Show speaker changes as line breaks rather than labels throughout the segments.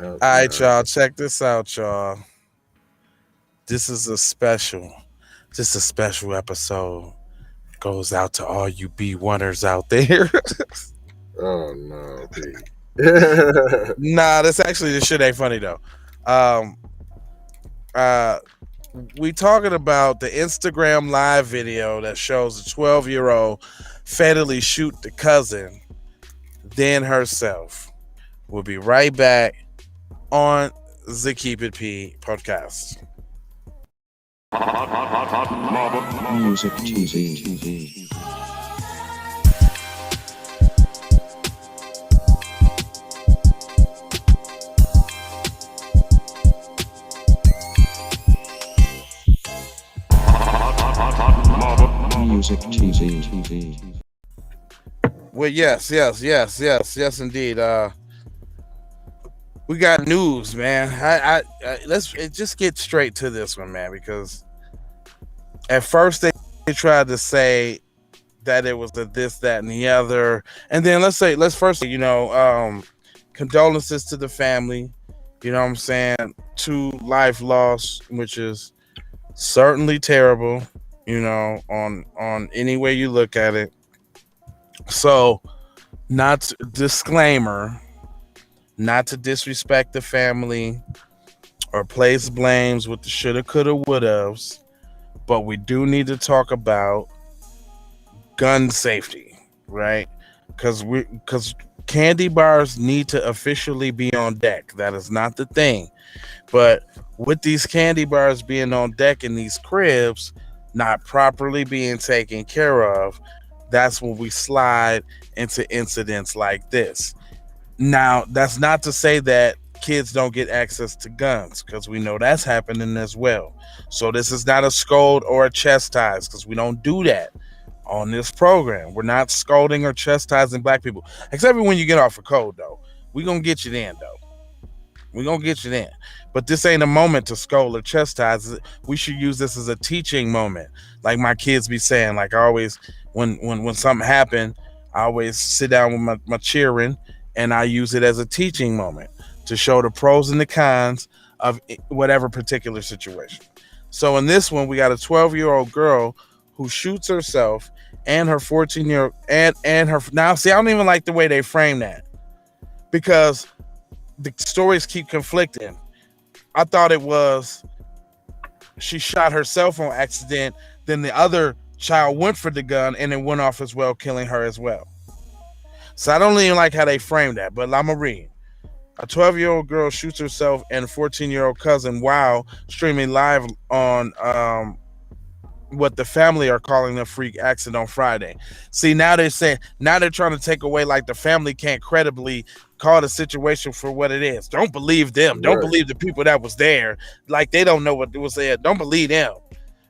Oh
All right,
God.
y'all. Check this out, y'all. This is a special. Just a special episode. Goes out to all you B1ers out there.
Oh no, P.
Nah, this shit ain't funny though. Um, uh, we talking about the Instagram live video that shows a 12-year-old fatally shoot the cousin, then herself. We'll be right back on the Keep It P podcast.
Music TV. Music TV.
Well, yes, indeed. We got news, man. Let's just get straight to this one, man, because at first they tried to say that it was the this, that, and the other, and then let's first say, condolences to the family. You know what I'm saying? To life loss, which is certainly terrible. On any way you look at it. So, not disclaimer, not to disrespect the family or place blames with the shoulda, coulda, wouldas, but we do need to talk about gun safety, right? Because candy bars need to officially be on deck. That is not the thing, but with these candy bars being on deck in these cribs, not properly being taken care of, that's when we slide into incidents like this. Now, that's not to say that kids don't get access to guns, because we know that's happening as well. So this is not a scold or a chastise, because we don't do that on this program. We're not scolding or chastising black people, except for when you get off a code, though. We gonna get you then, though. We gonna get you then. But this ain't a moment to scold or chastise. We should use this as a teaching moment, like my kids be saying. Like I always, when something happened, I always sit down with my children and I use it as a teaching moment to show the pros and the cons of whatever particular situation. So in this one, we got a 12-year-old girl who shoots herself and her 14-year and her now. See, I don't even like the way they frame that, because the stories keep conflicting. I thought it was she shot herself on accident, then the other child went for the gun and it went off as well, killing her as well. So I don't even like how they frame that, but I'm gonna read. A 12-year-old girl shoots herself and a 14-year-old cousin while streaming live on what the family are calling a freak accident on Friday. See, now they're trying to take away, like, the family can't credibly call the situation for what it is. Don't believe them. Don't
Right.
believe the people that was there. Like, they don't know what was there. Don't believe them.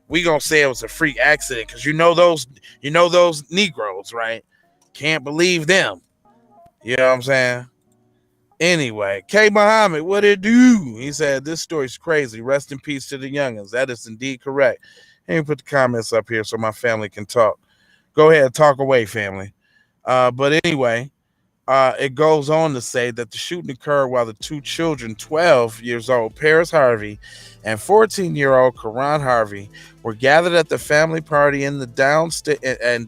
We gonna say it was a freak accident because those Negroes, right? Can't believe them. You know what I'm saying? Anyway, K. Muhammad, what it do? He said, this story's crazy. Rest in peace to the youngins. That is indeed correct. Let me put the comments up here so my family can talk. Go ahead, talk away, family. But anyway, it goes on to say that the shooting occurred while the two children, 12 years old Paris Harvey and 14-year-old Karan Harvey, were gathered at the family party in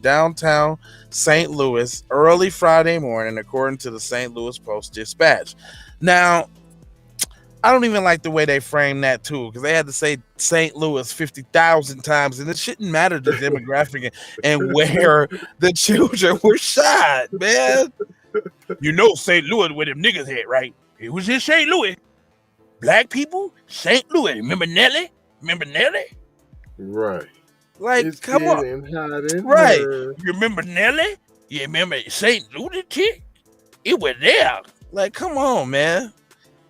downtown St. Louis early Friday morning, according to the St. Louis Post-Dispatch. Now, I don't even like the way they framed that too, because they had to say St. Louis 50,000 times, and it shouldn't matter the demographic and where the children were shot, man. You know St. Louis where them niggas at, right? It was in St. Louis. Black people, St. Louis. Remember Nelly?
Right.
Like,
It's
come on.
getting hot in
Right.
here.
You remember Nelly? You remember St. Louis chick? It was there. Like, come on, man.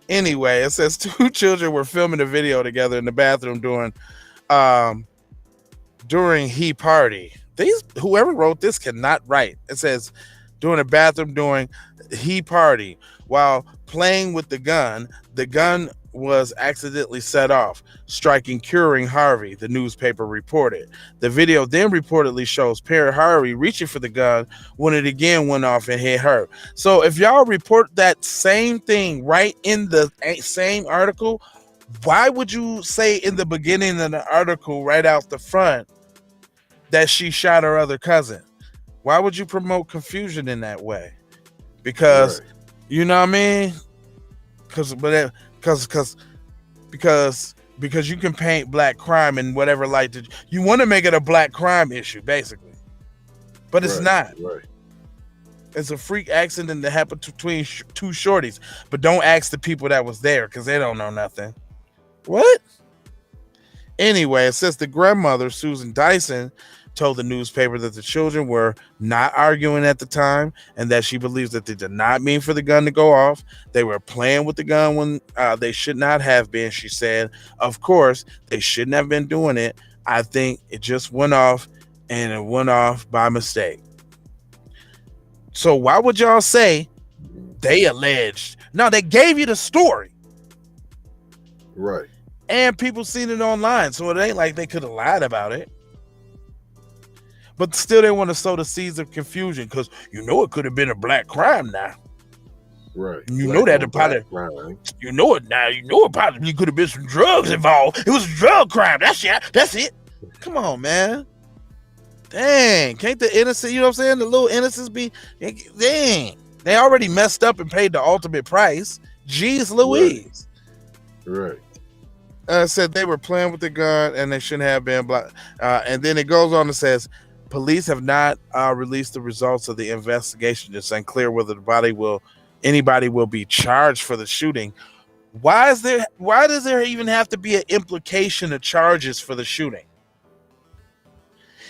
Anyway, it says two children were filming a video together in the bathroom during he party. Whoever wrote this cannot write. It says during a bathroom during he party while playing with the gun. The gun was accidentally set off, striking curing Harvey, the newspaper reported. The video then reportedly shows Perry Harvey reaching for the gun when it again went off and hit her. So if y'all report that same thing right in the same article, why would you say in the beginning of the article right out the front that she shot her other cousin? Why would you promote confusion in that way? Because you know what I mean? Because you can paint black crime in whatever light that you want to make it a black crime issue, basically. But it's not.
Right.
It's a freak accident that happened between two shorties. But don't ask the people that was there because they don't know nothing. What? Anyway, it says the grandmother, Susan Dyson, told the newspaper that the children were not arguing at the time and that she believes that they did not mean for the gun to go off. They were playing with the gun when they should not have been, she said. Of course, they shouldn't have been doing it. I think it just went off and it went off by mistake. So why would y'all say they alleged? No, they gave you the story.
Right.
And people seen it online, so it ain't like they could have lied about it. But still, they want to sow the seeds of confusion because you know it could have been a black crime now.
Right.
You know that probably. You know it now. You know it probably could have been some drugs involved. It was a drug crime. That's it. Come on, man. Dang, can't the innocent? You know what I'm saying? The little innocents be. Dang, they already messed up and paid the ultimate price. Jeez Louise.
Right.
Said they were playing with the gun and they shouldn't have been. And then it goes on and says. Police have not released the results of the investigation. It's unclear whether anybody will be charged for the shooting. Why does there even have to be an implication of charges for the shooting?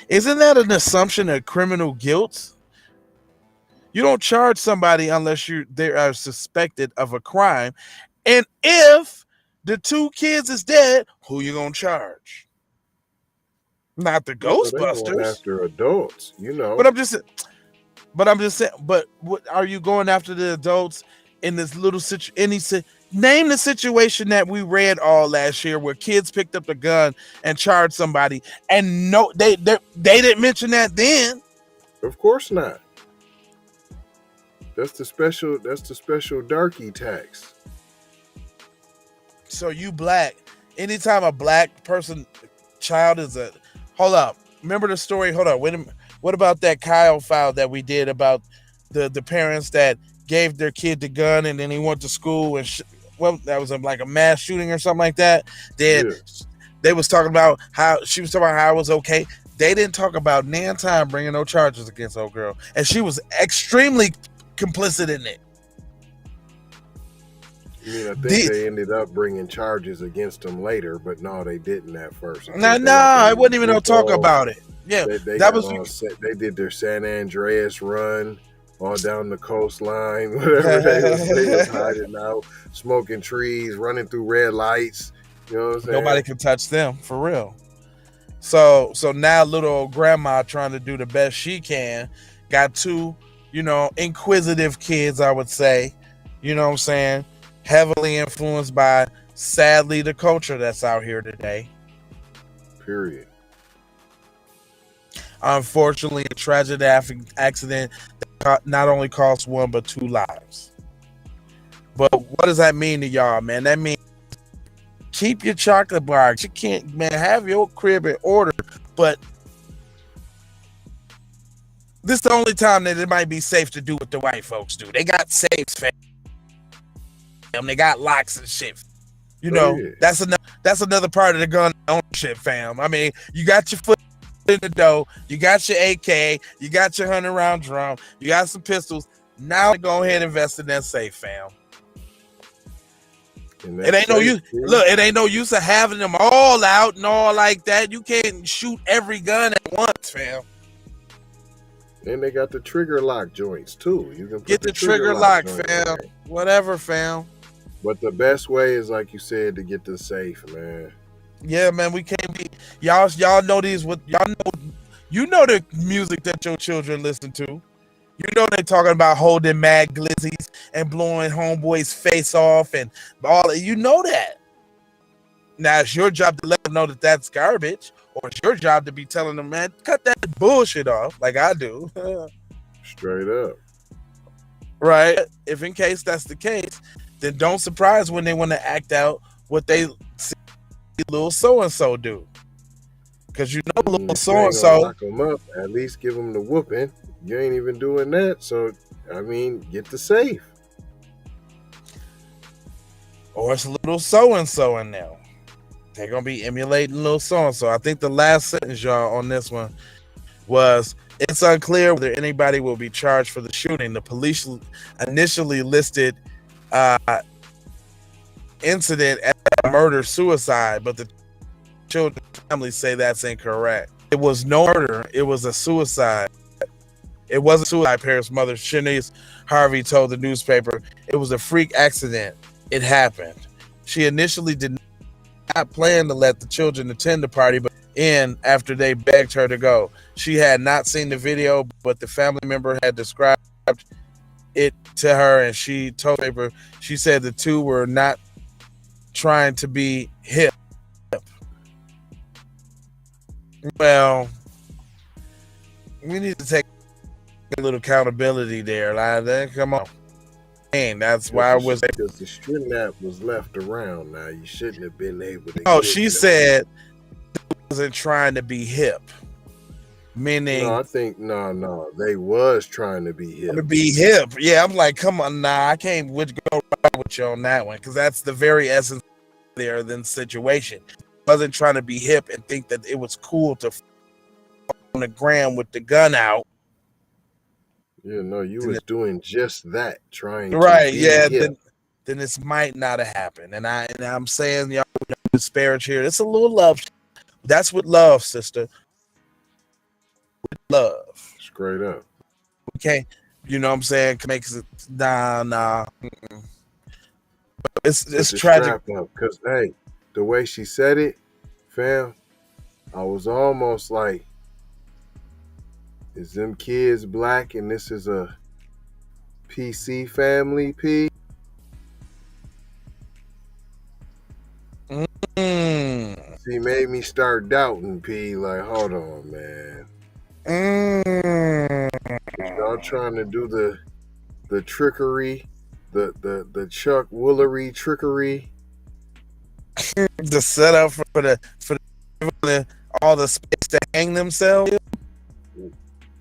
Isn't that an assumption of criminal guilt? You don't charge somebody unless they are suspected of a crime. And if the two kids is dead, who you gonna charge? Not the Ghostbusters.
After adults, you know.
But I'm just saying. But what are you going after the adults in this little situation? Name the situation that we read all last year where kids picked up the gun and charged somebody, and no, they didn't mention that then.
Of course not. That's the special darky tax.
So you black. Anytime a black child is a hold up. Remember the story? Hold on. Wait a minute. What about that Kyle file that we did about the parents that gave their kid the gun and then he went to school and that was like a mass shooting or something like that. Then they was talking about how she was talking about how it was okay. They didn't talk about nan time bringing no charges against old girl, and she was extremely complicit in it.
I mean, I think they ended up bringing charges against them later, but no, they didn't at first.
No, I wouldn't even talk about it. Yeah,
they did their San Andreas run all down the coastline, whatever they was hiding out, smoking trees, running through red lights. You know what I'm saying?
Nobody can touch them for real. So now little old grandma trying to do the best she can, got two, inquisitive kids, I would say. You know what I'm saying? Heavily influenced by, sadly, the culture that's out here today.
Period.
Unfortunately, a tragic accident that not only cost one but two lives. But what does that mean to y'all, man? That means keep your chocolate bars. You can't, man, have your crib in order. But this is the only time that it might be safe to do what the white folks do. They got safes, fam. They got locks and shit. That's another part of the gun ownership, fam. I mean, you got your foot in the dough, you got your AK, you got your 100-round drum, you got some pistols. Now go ahead and invest in that safe, fam. It ain't no use. Look, it ain't no use of having them all out and all like that. You can't shoot every gun at once, fam.
And they got the trigger lock joints too. You can
get the trigger lock, fam. Whatever, fam.
But the best way is, like you said, to get the safe, man.
Yeah, man. We can't be y'all know these. What y'all know? You know the music that your children listen to. You know they talking about holding mad glizzies and blowing homeboys' face off and all. You know that. Now it's your job to let them know that that's garbage, or it's your job to be telling them, man, cut that bullshit off, like I do.
Straight up.
Right? If in case that's the case, then don't surprise when they want to act out what they see little so and so do. Because you know, little so and so
lock them up. At least give them the whooping. You ain't even doing that, so I mean, get the safe.
Or it's little so and so in there. They're gonna be emulating little so and so. I think the last sentence, y'all, on this one was, it's unclear whether anybody will be charged for the shooting. The police initially listed incident as a murder-suicide, but the children's family say that's incorrect. It was no murder. It was a suicide. It wasn't suicide, Paris' mother, Shanice Harvey, told the newspaper. It was a freak accident. It happened. She initially did not plan to let the children attend the party, but in after they begged her to go. She had not seen the video, but the family member had described it to her, and she told paper, she said the two were not trying to be hip. Well, we need to take a little accountability there. Like, come on. And that's why I was,
because the string nap was left around. Now you shouldn't have been able to.
Oh, she said wasn't trying to be hip, meaning
no, I think no, they was trying to be hip.
To be hip, yeah. I'm like, come on, nah, I can't go right with you on that one, because that's the very essence there. Then situation wasn't trying to be hip and think that it was cool to on the gram with the gun out.
Yeah, no, you was doing just that, trying
right,
to be
yeah.
hip.
Then this might not have happened, and I'm saying, y'all don't disparage here. It's a little love. That's with love, sister. With love.
Straight up.
We can't, you know what I'm saying? Makes it nah. It's tragic.
Because hey, the way she said it, fam, I was almost like, is them kids black and this is a PC family, P? She made me start doubting, P. Like, hold on, man. Y'all trying to do the trickery, the Chuck Woolery trickery,
the setup for the all the space to hang themselves.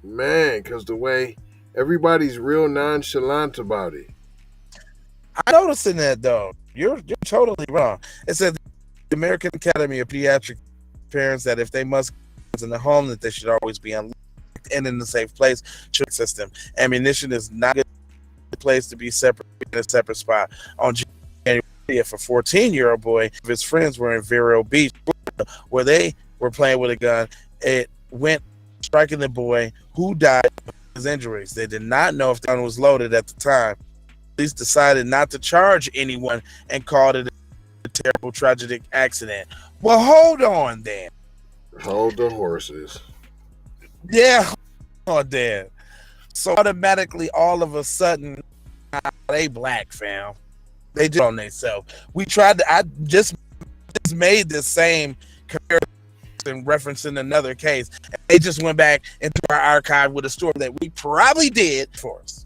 Man, because the way everybody's real nonchalant about it.
I noticing that though. You're totally wrong. It said the American Academy of Pediatric Parents that if they must in the home, that they should always be unlocked and in a safe place. System ammunition is not a place to be separate in a separate spot. On January 30th, a 14-year-old boy, his friends were in Vero Beach, where they were playing with a gun. It went striking the boy, who died of his injuries. They did not know if the gun was loaded at the time. Police decided not to charge anyone and called it a terrible, tragic accident. Well, hold on then.
Hold the horses.
Yeah, hold on then. So automatically, all of a sudden, they black, fam. They did on themselves. We tried to. I just made the same comparison referencing another case. They just went back into our archive with a story that we probably did for us.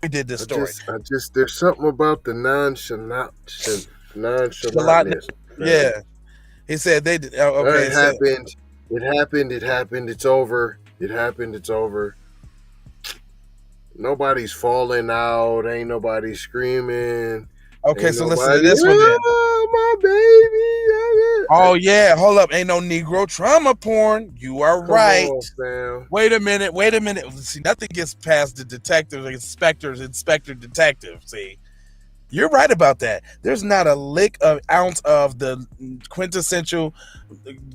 We did this story.
I just there's something about the nonchalantness.
Yeah, he said they did. Okay,
it happened. It happened. It happened. It's over. It happened. It's over. Nobody's falling out. Ain't nobody screaming.
Okay, so listen to this one then.
My baby.
Oh yeah, hold up. Ain't no Negro trauma porn. You are right.
On,
wait a minute. See, nothing gets past the detectives, inspector detective. See, you're right about that. There's not a ounce of the quintessential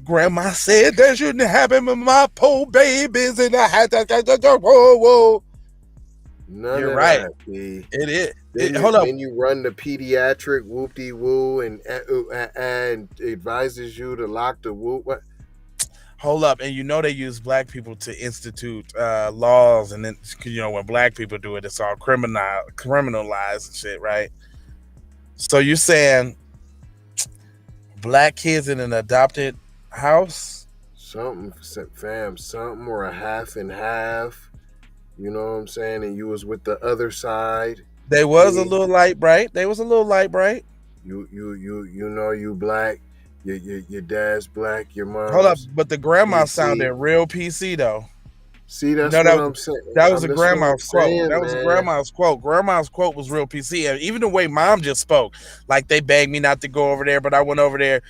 grandma said that shouldn't happen with my poor babies and I had to whoa.
None
you're
of
right.
That, P.
It is.
Hold up. Then you run the pediatric whoop-de-woo and advises you to lock the whoop. What?
Hold up, and you know they use black people to institute laws, and then when black people do it, it's all criminalized and shit, right? So you're saying black kids in an adopted house?
Something, fam, something or a half and half. You know what I'm saying? And you was with the other side.
They was a little light bright. They was a little light bright.
You know you black. Your dad's black. Your mom.
Hold up, but the grandma sounded real PC though.
See, that's what I'm saying.
That was a grandma's quote. That was a grandma's quote. Grandma's quote was real PC. And even the way mom just spoke, like they begged me not to go over there, but I went over there.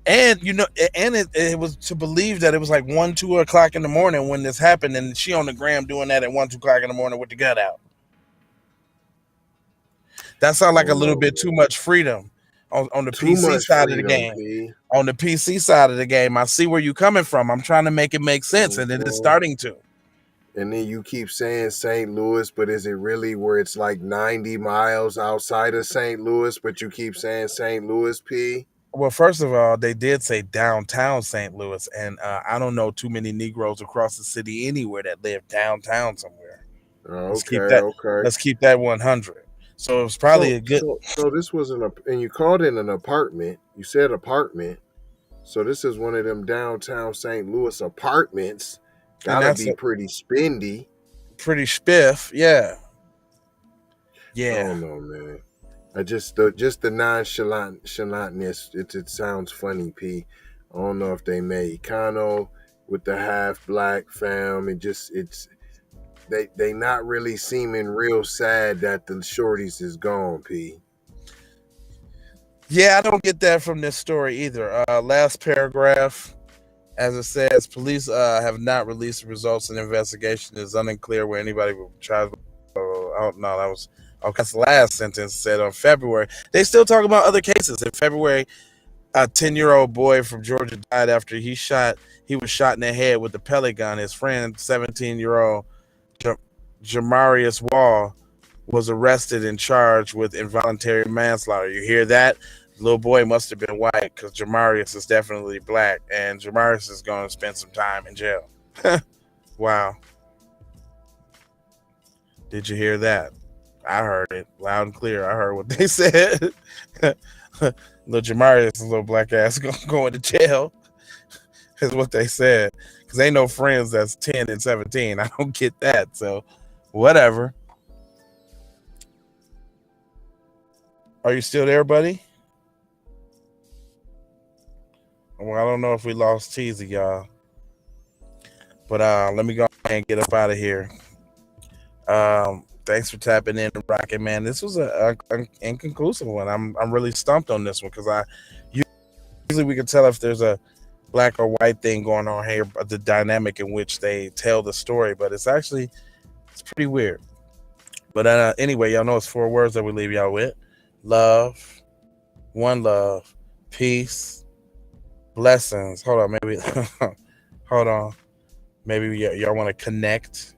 And it was to believe that it was like 1, 2 o'clock in the morning when this happened, and she on the gram doing that at 1, 2 o'clock in the morning with the gut out. That sounds like a little bit too much freedom on the PC side of the game. P. On the PC side of the game, I see where you're coming from. I'm trying to make it make sense, and it is starting to.
And then you keep saying St. Louis, but is it really where it's like 90 miles outside of St. Louis, but you keep saying St. Louis, P?
Well, first of all, they did say downtown St. Louis, and I don't know too many Negroes across the city anywhere that live downtown somewhere. Let's keep that 100. So it was probably a good.
So this wasn't and you called it an apartment. You said apartment. So this is one of them downtown St. Louis apartments. Gotta be pretty spendy.
Pretty spiff, yeah. Yeah.
I don't know, man. Just the nonchalantness. It sounds funny, P. I don't know if they made Kano with the half black fam. They not really seeming real sad that the shorties is gone, P.
Yeah, I don't get that from this story either. Last paragraph, as it says, police have not released the results of the investigation. It is unclear where anybody will try. That's the last sentence. Said on February. They still talk about other cases. In February, a 10-year-old boy from Georgia died after he was shot in the head with a pellet gun. His friend, 17-year-old Jamarius Wall, was arrested and charged with involuntary manslaughter. You hear that? The little boy must have been white because Jamarius is definitely black, and Jamarius is going to spend some time in jail. Wow. Did you hear that? I heard it loud and clear. I heard what they said. Little Jamarius, little black ass, going to jail is what they said. Because ain't no friends that's 10 and 17. I don't get that. So, whatever. Are you still there, buddy? Well, I don't know if we lost Teasy, y'all. But let me go ahead and get up out of here. Thanks for tapping in and rocking, man. This was an inconclusive one. I'm really stumped on this one because usually we can tell if there's a black or white thing going on here, but the dynamic in which they tell the story. But it's pretty weird. But anyway, y'all know it's 4 words that we leave y'all with: love, one love, peace, blessings. Hold on, maybe y'all want to connect.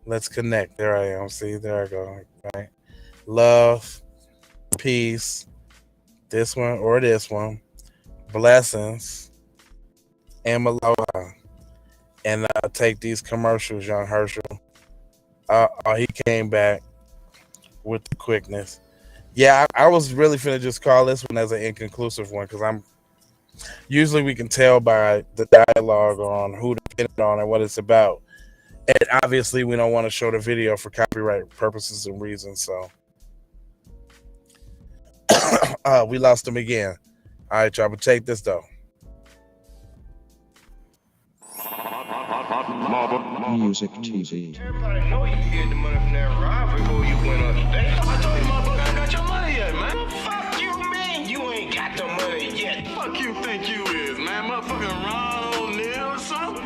Let's connect. There I am. See, there I go. Right. Love, peace, this one or this one, blessings, and aloha. And take these commercials, young Herschel. He came back with the quickness. Yeah, I was really finna just call this one as an inconclusive one because usually we can tell by the dialogue on who to pin it on and what it's about. And obviously, we don't want to show the video for copyright purposes and reasons. So we lost him again. All right, y'all, but take this though.
Music TV.
Everybody know you get the money from that ride before you went on stage. I told you motherfucker got your money yet, man. Fuck you, man. You ain't got the money yet. Fuck you think you is, man. Motherfucking Ron O'Neal or something.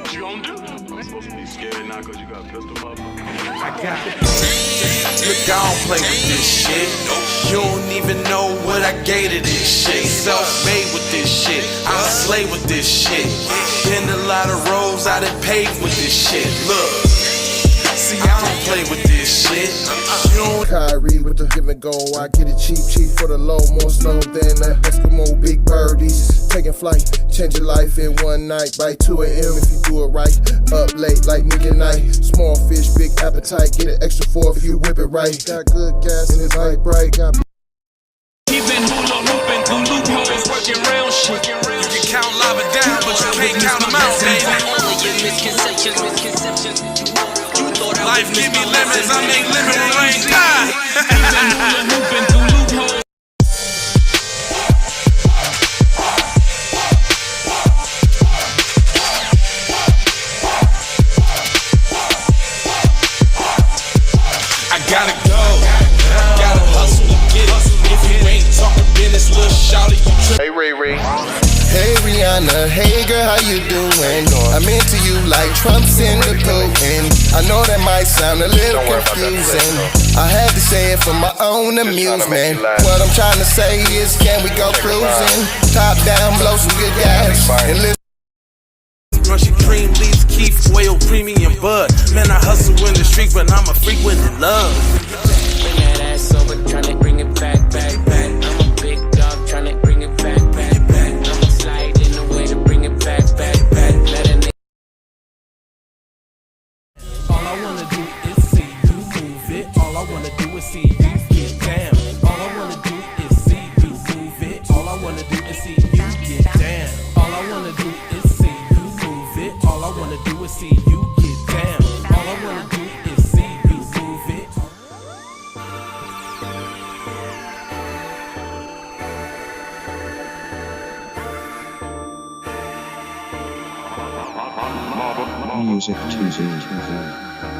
What you gonna do? I'm supposed to be scared now because you got a pistol, motherfucker.
I got it. Look, I don't play with this shit. You don't even know what I gave to this shit. Self-made with this shit. I slay with this shit. Been a lot of roads I done paved with this shit. Look, See, I don't play with this shit. You don't
Kyrie with the give and go. I get it cheap for the low. More snow than the Eskimo big birdies. Taking flight, change your life in one night. By 2 a.m. if you do it right. Up late like midnight. Small fish, big appetite. Get an extra 4 if you whip it right. Got good gas and it's light bright. Got
he been hula hooping through loopholes, working real shit. You can count lava down, but you can't count them out, baby. Life give me lemons, I make lemon rain. I gotta go, gotta hustle to get it. If you ain't talking business, little shawty, you trip.
Hey, Ray Ray.
hey Rihanna, hey girl, how you doing? I'm into you like Trump's in the Putin. I know that might sound a little confusing. I had to say it for my own amusement. What I'm trying to say is, can we go cruising? Top down, blow some good gas, and live.
Russian cream leaves, Keith, oil, premium bud. Man, I hustle in the street, but I'm a freak with the love.
Bring that ass over, tryna bring it back. I'm a big dog, tryna bring it back. I'ma slide in the way to bring it back. Let a nigga.
All I wanna do is see you move it. All I wanna do is see you get down. All I wanna do is see you move it. All I wanna do is see you get down. All I wanna do is see you move it. All I wanna do is see you get down. All I wanna do is see you move it.
Music TV.